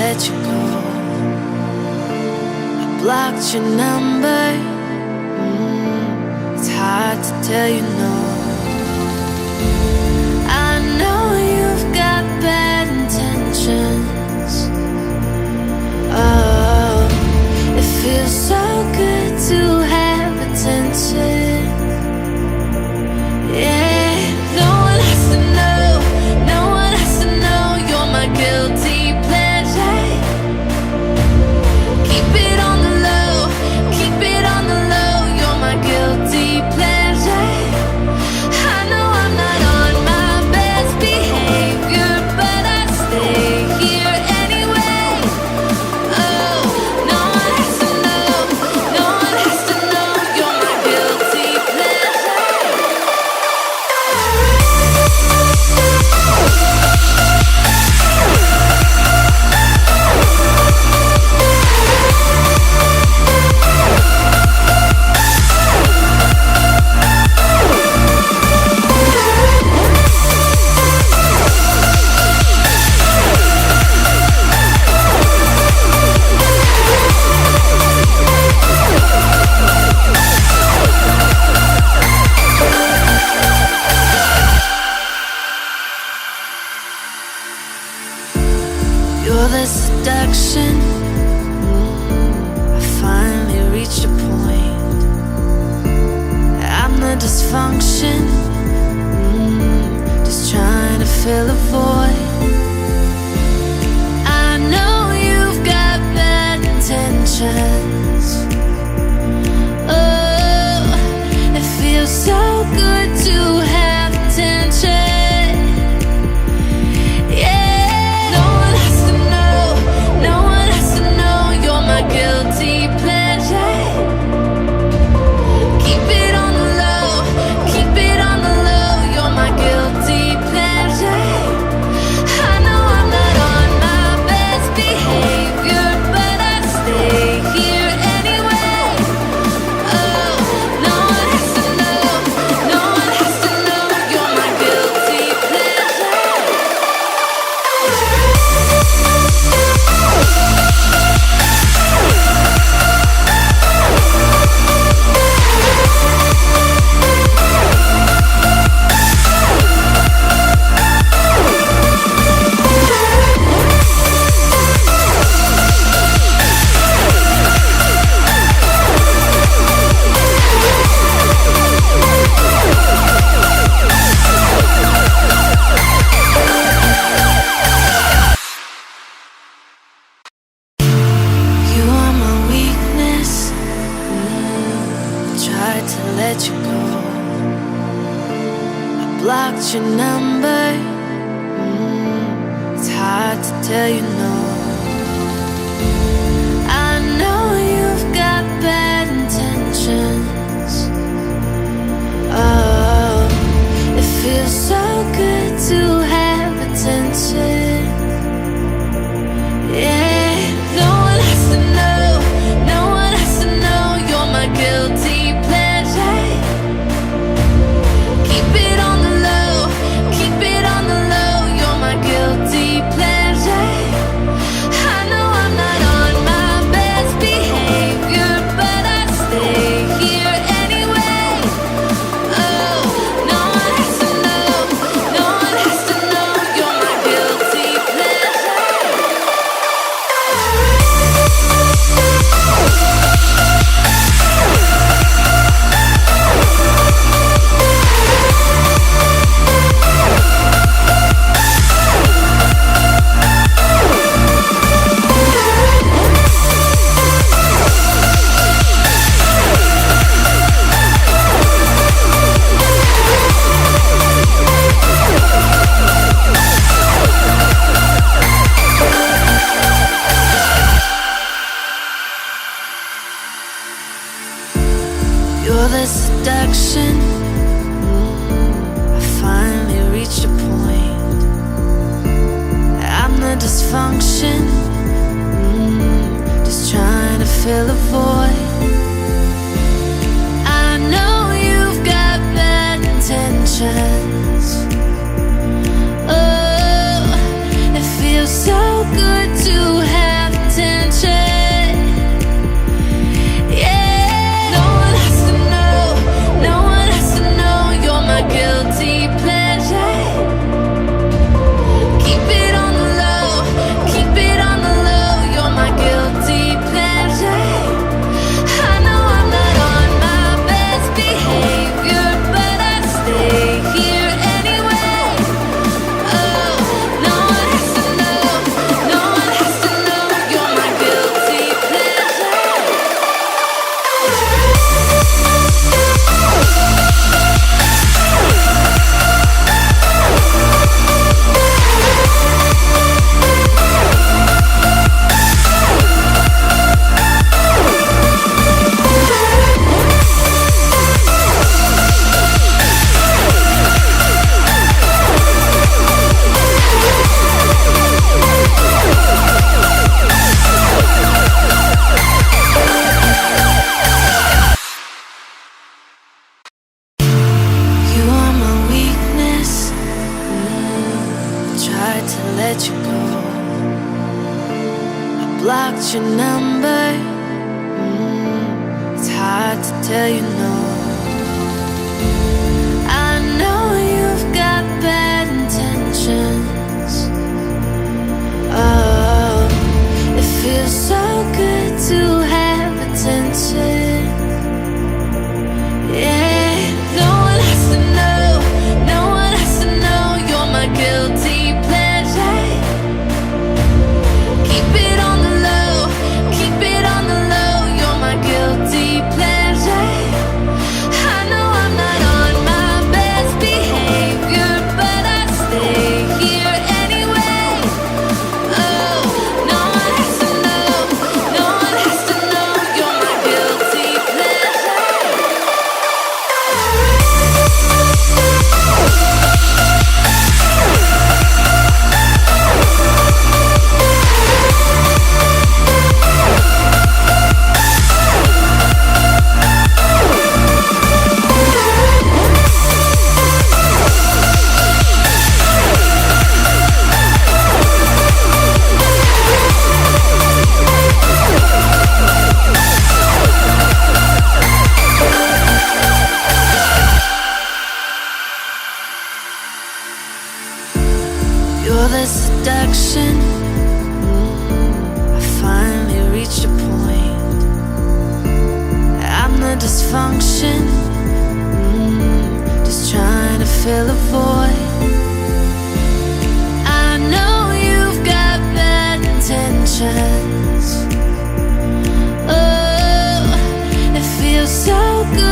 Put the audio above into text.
let you go. I blocked your number. It's hard to tell you no. I know you've got bad intentions. Oh, it feels so good to have attention. Yeah, no one has to know. No one has to know you're my guilty pleasure. Keep it on the low. Keep it on the low. You're my guilty pleasure. I know I'm not on my best behavior, but I stay here anyway. Oh, no one has to know. No one has to know you're my guilty pleasure. You're the seduction. I finally reached a point. I'm the dysfunction. Just trying to fill a void. I know you've got bad intentions. Oh, it feels so good to have attention. Yeah, no one has to know. No one has to know you're my guilty pleasure. Keep it on the low. Keep it on the low. You're my guilty pleasure. I know I'm not on my best behavior, but I stay here anyway. Oh, no one has to know. No one has to know you're my guilty pleasure. You are my weakness. I tried to let you go. I blocked your number. It's hard to tell you no. I know you've got bad intentions. Oh, it feels so good to have attention. Yeah, no one has to know. No one has to know you're my guilty pleasure. Keep it on the low. Keep it on the low. You're my guilty pleasure. I know I'm not on my best behavior, but I stay here anyway. Oh, no one has to know. No one has to know you're my guilty pleasure. You're the seduction. I finally reached a point. I'm the dysfunction. Just trying to fill a void. I know you've got bad intentions. Oh, it feels so good to have got your number. It's hard to tell you no. I know you've got bad intentions. Oh, it feels so good to have attention. Yeah, no one has to know. No one has to know you're my guilty pleasure. Keep it on the low. Keep it on the low. You're my guilty pleasure. I know I'm not on my best behavior, but I stay here anyway. Oh, no one has to know. No one has to know you're my guilty pleasure. You're the seduction. I finally reached a point. I'm the dysfunction. Just trying to fill a void. I know you've got bad intentions. Oh, it feels so good